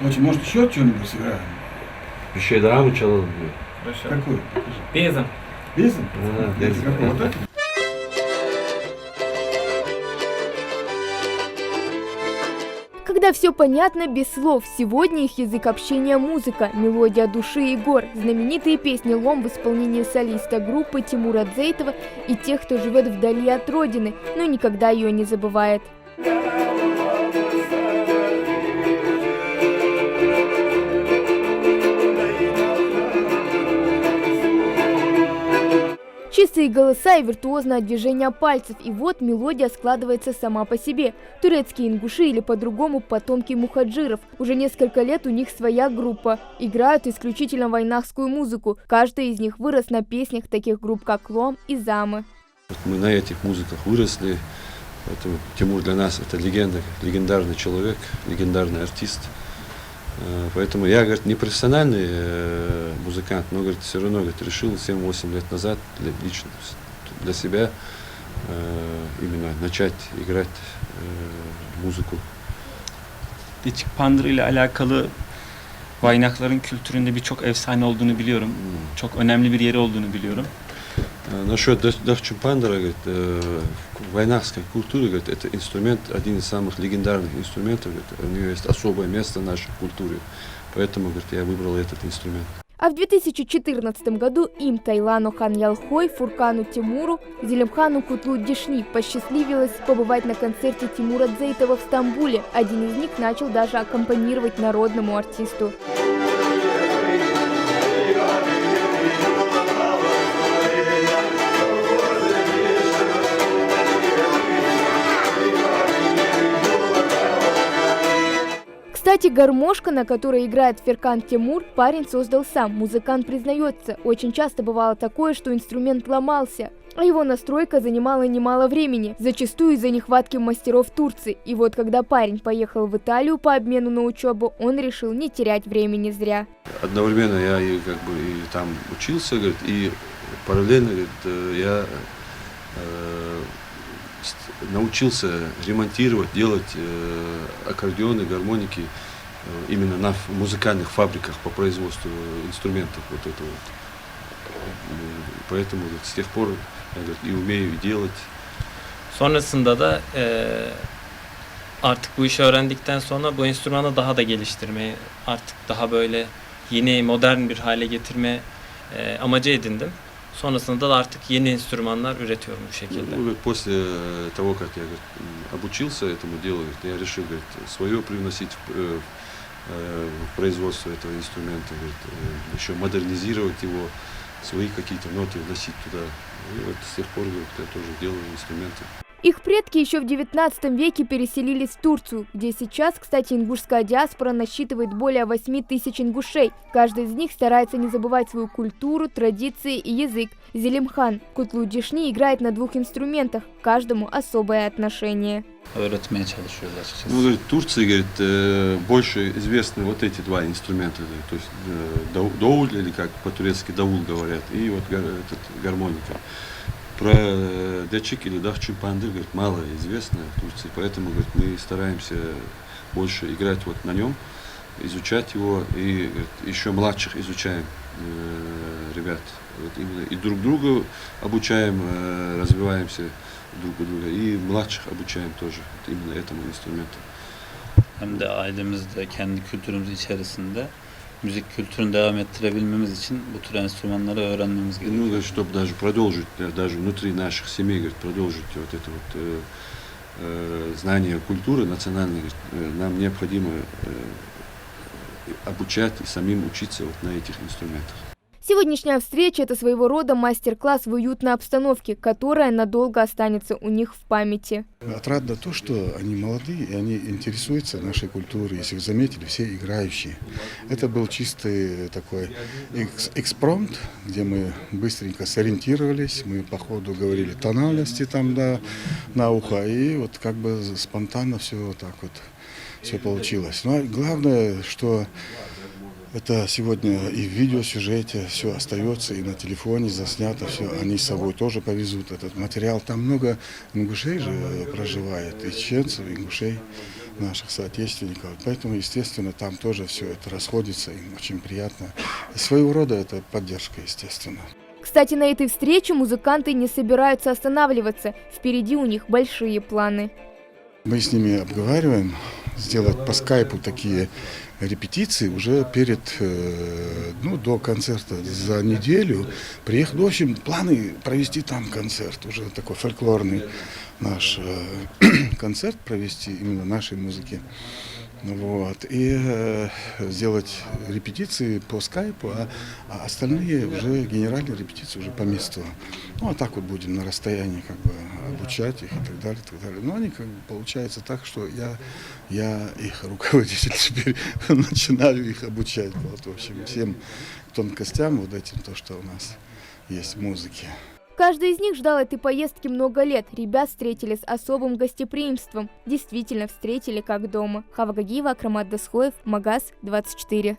Очень, может, еще что-нибудь сыграем? Bir şey daha mı çalalım diyor. Хорошо. Какой? Безом. Песен? А, Без без- какого-то? Когда все понятно без слов, сегодня их язык общения – музыка, мелодия души и гор, знаменитые песни «Лом» в исполнении солиста группы Тимура Дзейтова и тех, кто живет вдали от родины, но никогда ее не забывает. Чистые голоса и виртуозное движение пальцев, и вот мелодия складывается сама по себе. Турецкие ингуши или по-другому потомки мухаджиров. Уже несколько лет у них своя группа. Играют исключительно вайнахскую музыку. Каждый из них вырос на песнях таких групп, как «Лом» и «Замы». Мы на этих музыках выросли, поэтому Тимур для нас это легенда, легендарный человек, легендарный артист. Поэтому я, говорит, не профессиональный музыкант, но, говорит, все равно, говорит, решил 7-8 лет назад лично для себя именно начать играть muzıku. Biçik Pandır ile alakalı Vaynakların kültüründe birçok efsane olduğunu biliyorum. Çok önemli bir yeri olduğunu biliyorum. Насчет Дахчимпандера, говорит, войнахской культуры, говорит, это инструмент, один из самых легендарных инструментов, говорит, у него есть особое место в нашей культуре, поэтому, говорит, я выбрал этот инструмент. А в 2014 году им Тайлану Хан Ялхой, Фуркану Тимуру, Зелимхану Кутлу Дишни посчастливилось побывать на концерте Тимура Дзейтова в Стамбуле. Один из них начал даже аккомпанировать народному артисту. Кстати, гармошка, на которой играет Феркан Тимур, парень создал сам. Музыкант признается, очень часто бывало такое, что инструмент ломался, а его настройка занимала немало времени, зачастую из-за нехватки мастеров Турции. И вот когда парень поехал в Италию по обмену на учебу, он решил не терять времени зря. Одновременно я и, как бы, и там учился, говорит, и параллельно, говорит, я научился ремонтировать, делать аккордеоны, гармоники именно на музыкальных фабриках по производству инструментов. Вот это вот. Поэтому вот, с тех пор я, говорит, и умею делать. Sonrasında da artık bu işi öğrendikten sonra bu enstrümanı daha da geliştirmeyi, artık daha böyle yeni, modern bir hale getirme amacı edindim. Sonrasında da artık yeni enstrümanlar üretiyorum bu şekilde. Ну, после того, как я, говорит, обучился этому делу, говорит, я решил, говорит, свое привносить в производство этого инструмента, говорит, еще модернизировать его, свои какие-то ноты вносить туда. И вот с тех пор, говорит, я тоже делаю инструменты. Их предки еще в 19 веке переселились в Турцию, где сейчас, кстати, ингушская диаспора насчитывает более 8 тысяч ингушей. Каждый из них старается не забывать свою культуру, традиции и язык. Зелимхан Кутлу Дишни играет на двух инструментах, каждому особое отношение. Öğretmeye çalışıyoruz açıkçası. Ну, говорит, в Турции, говорит, больше известны вот эти два инструмента, то есть дауль, или как по-турецки даул говорят, и вот этот гармоника. Про дечик или дахчимпанды, говорит, мало известно в Турции, поэтому, говорит, мы стараемся больше играть вот на нем, изучать его, и, говорит, еще младших изучаем ребят. Вот именно и друг друга обучаем, развиваемся друг у друга, и младших обучаем тоже вот именно этому инструменту. Hem de ailemizde, kendi kültürümüz içerisinde müzik kültürünü devam ettirebilmemiz için bu tür enstrümanları öğrenmemiz Ну, gerekiyor. говорит, чтобы даже продолжить, даже внутри наших семей, говорит, продолжить вот это вот знание культуры национальной, говорит, нам необходимо обучать и самим учиться вот на этих инструментах. Сегодняшняя встреча – это своего рода мастер-класс в уютной обстановке, которая надолго останется у них в памяти. Отрадно то, что они молодые, и они интересуются нашей культурой. Если вы заметили, все играющие. Это был чистый такой экспромт, где мы быстренько сориентировались, мы по ходу говорили тональности там, да, на ухо, и вот как бы спонтанно все вот так вот все получилось. Но главное, что это сегодня и в видеосюжете все остается, и на телефоне заснято все. Они с собой тоже повезут этот материал. Там много ингушей же проживает, и чеченцев, и ингушей. наших соотечественников. Поэтому, естественно, там тоже все это расходится, им очень приятно. И своего рода это поддержка, естественно. Кстати, на этой встрече музыканты не собираются останавливаться. Впереди у них большие планы. Мы с ними обговариваем сделать по скайпу такие репетиции уже перед, до концерта за неделю. Приехать, в общем, планы провести там концерт, уже такой фольклорный наш концерт провести именно нашей музыки. Вот. И сделать репетиции по скайпу, а остальные уже генеральные репетиции уже по месту. Ну, а так вот будем на расстоянии как бы обучать их и так далее, и так далее. Но они как бы получается так, что я их руководитель теперь начинаю их обучать. Вот, в общем, всем тонкостям вот этим, то, что у нас есть в музыке. Каждый из них ждал этой поездки много лет. Ребят встретили с особым гостеприимством. Действительно встретили как дома. Хава Гагиева, Акрамат Досхоев, Магаз 24.